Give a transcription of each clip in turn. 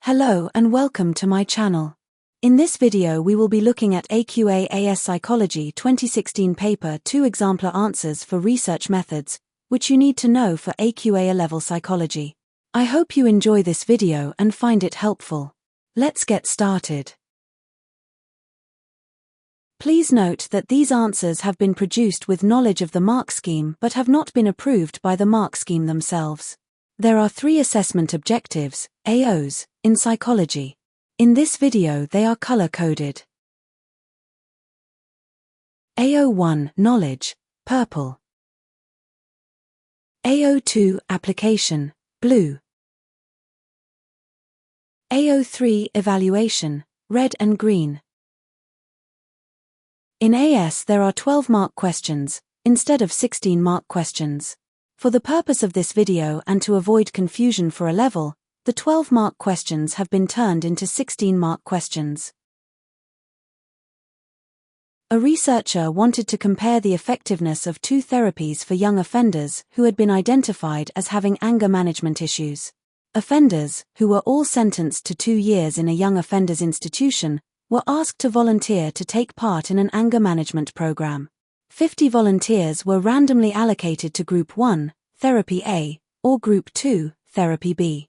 Hello and welcome to my channel. In this video we will be looking at AQA AS Psychology 2016 paper 2 example answers for research methods, which you need to know for AQA A-level psychology. I hope you enjoy this video and find it helpful. Let's get started. Please note that these answers have been produced with knowledge of the mark scheme but have not been approved by the mark scheme themselves. There are 3 assessment objectives, AOs, in psychology. In this video they are color-coded. AO1 Knowledge, purple. AO2 Application, blue. AO3 Evaluation, red and green. In AS there are 12 mark questions, instead of 16 mark questions. For the purpose of this video and to avoid confusion for A-level, the 12 mark questions have been turned into 16 mark questions. A researcher wanted to compare the effectiveness of 2 therapies for young offenders who had been identified as having anger management issues. Offenders, who were all sentenced to 2 years in a young offenders institution, were asked to volunteer to take part in an anger management program. 50 volunteers were randomly allocated to Group 1, Therapy A, or Group 2, Therapy B.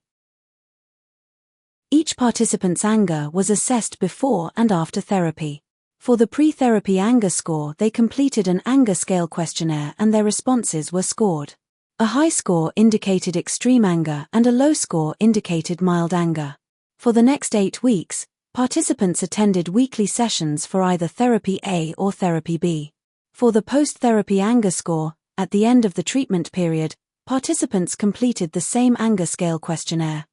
Each participant's anger was assessed before and after therapy. For the pre-therapy anger score, they completed an anger scale questionnaire and their responses were scored. A high score indicated extreme anger and a low score indicated mild anger. For the next 8 weeks, participants attended weekly sessions for either Therapy A or Therapy B. For the post-therapy anger score, at the end of the treatment period, participants completed the same anger scale questionnaire.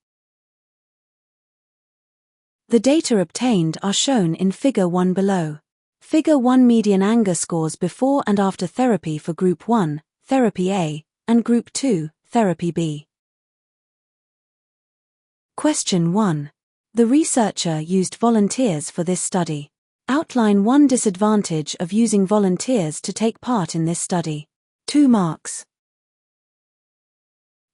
The data obtained are shown in Figure 1 below. Figure 1 median anger scores before and after therapy for Group 1, Therapy A, and Group 2, Therapy B. Question 1. The researcher used volunteers for this study. Outline one disadvantage of using volunteers to take part in this study. 2 marks.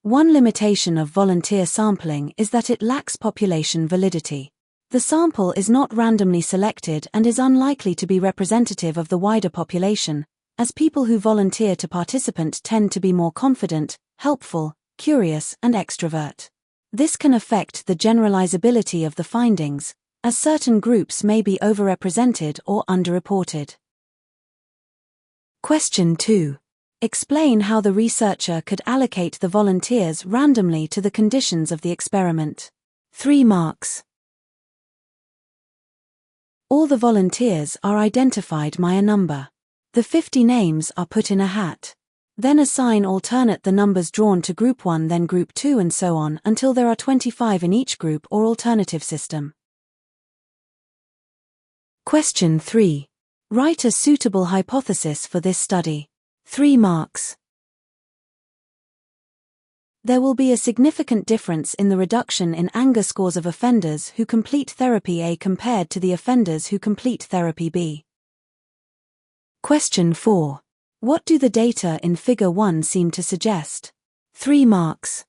One limitation of volunteer sampling is that it lacks population validity. The sample is not randomly selected and is unlikely to be representative of the wider population, as people who volunteer to participate tend to be more confident, helpful, curious, and extrovert. This can affect the generalizability of the findings, as certain groups may be overrepresented or underreported. Question 2. Explain how the researcher could allocate the volunteers randomly to the conditions of the experiment. 3 marks. All the volunteers are identified by a number. The 50 names are put in a hat. Then assign alternate the numbers drawn to Group 1 then Group 2 and so on until there are 25 in each group or alternative system. Question 3. Write a suitable hypothesis for this study. 3 marks. There will be a significant difference in the reduction in anger scores of offenders who complete Therapy A compared to the offenders who complete Therapy B. Question 4. What do the data in Figure 1 seem to suggest? 3 marks.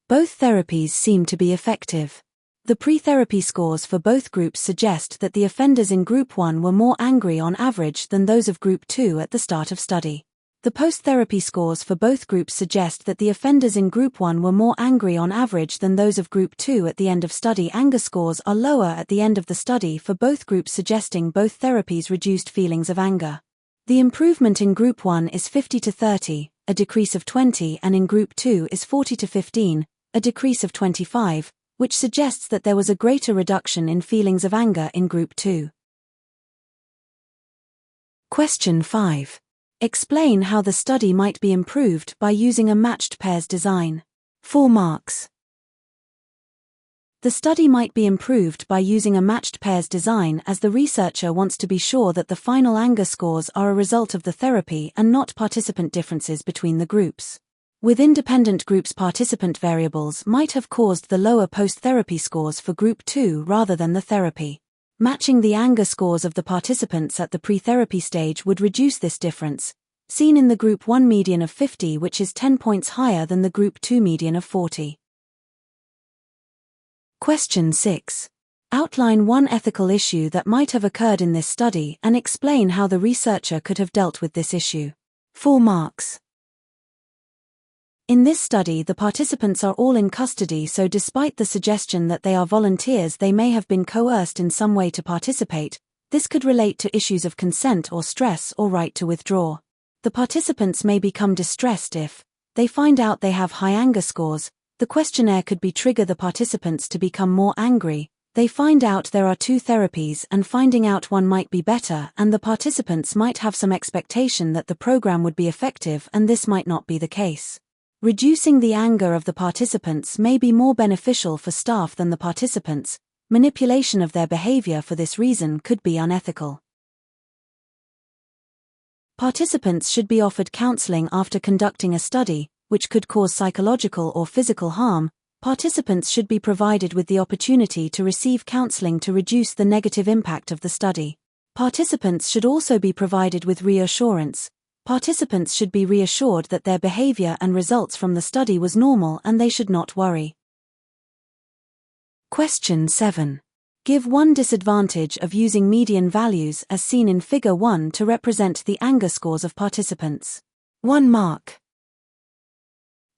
Both therapies seem to be effective. The pre-therapy scores for both groups suggest that the offenders in Group 1 were more angry on average than those of Group 2 at the start of study. The post-therapy scores for both groups suggest that the offenders in Group 1 were more angry on average than those of Group 2 at the end of study. Anger scores are lower at the end of the study for both groups, suggesting both therapies reduced feelings of anger. The improvement in Group 1 is 50 to 30, a decrease of 20, and in Group 2 is 40 to 15, a decrease of 25, which suggests that there was a greater reduction in feelings of anger in Group 2. Question 5. Explain how the study might be improved by using a matched pairs design. 4 marks. The study might be improved by using a matched pairs design as the researcher wants to be sure that the final anger scores are a result of the therapy and not participant differences between the groups. With independent groups, participant variables might have caused the lower post-therapy scores for Group 2 rather than the therapy. Matching the anger scores of the participants at the pre-therapy stage would reduce this difference, seen in the Group 1 median of 50, which is 10 points higher than the Group 2 median of 40. Question 6. Outline one ethical issue that might have occurred in this study and explain how the researcher could have dealt with this issue. 4 marks. In this study, the participants are all in custody, so despite the suggestion that they are volunteers, they may have been coerced in some way to participate. This could relate to issues of consent or stress or right to withdraw. The participants may become distressed if they find out they have high anger scores. The questionnaire could trigger the participants to become more angry. They find out there are 2 therapies and finding out one might be better, and the participants might have some expectation that the program would be effective, and this might not be the case. Reducing the anger of the participants may be more beneficial for staff than the participants. Manipulation of their behavior for this reason could be unethical. Participants should be offered counseling after conducting a study, which could cause psychological or physical harm. Participants should be provided with the opportunity to receive counseling to reduce the negative impact of the study. Participants should also be provided with reassurance. Participants should be reassured that their behavior and results from the study was normal and they should not worry. Question 7. Give one disadvantage of using median values as seen in Figure 1 to represent the anger scores of participants. 1 mark.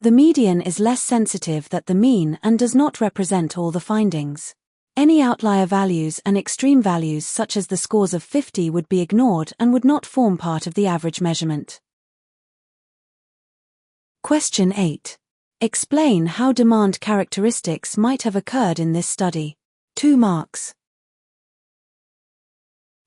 The median is less sensitive than the mean and does not represent all the findings. Any outlier values and extreme values such as the scores of 50 would be ignored and would not form part of the average measurement. Question 8. Explain how demand characteristics might have occurred in this study. 2 marks.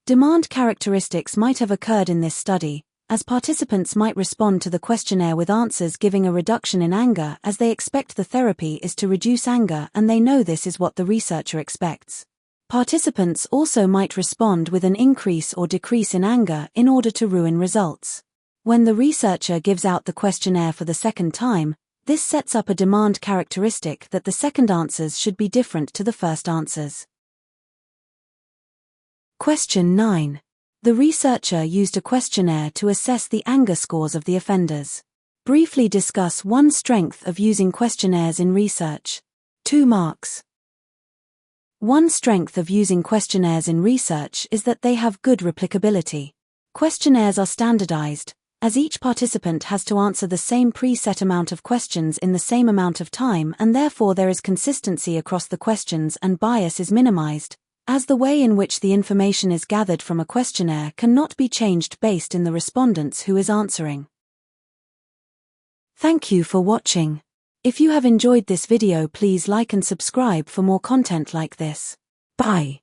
Demand characteristics might have occurred in this study, as participants might respond to the questionnaire with answers giving a reduction in anger as they expect the therapy is to reduce anger and they know this is what the researcher expects. Participants also might respond with an increase or decrease in anger in order to ruin results. When the researcher gives out the questionnaire for the second time, this sets up a demand characteristic that the second answers should be different to the first answers. Question 9. The researcher used a questionnaire to assess the anger scores of the offenders. Briefly discuss one strength of using questionnaires in research. 2 marks. One strength of using questionnaires in research is that they have good replicability. Questionnaires are standardized, as each participant has to answer the same preset amount of questions in the same amount of time, and therefore there is consistency across the questions and bias is minimized, as the way in which the information is gathered from a questionnaire cannot be changed based on the respondents who is answering. Thank you for watching. If you have enjoyed this video, please like and subscribe for more content like this. Bye.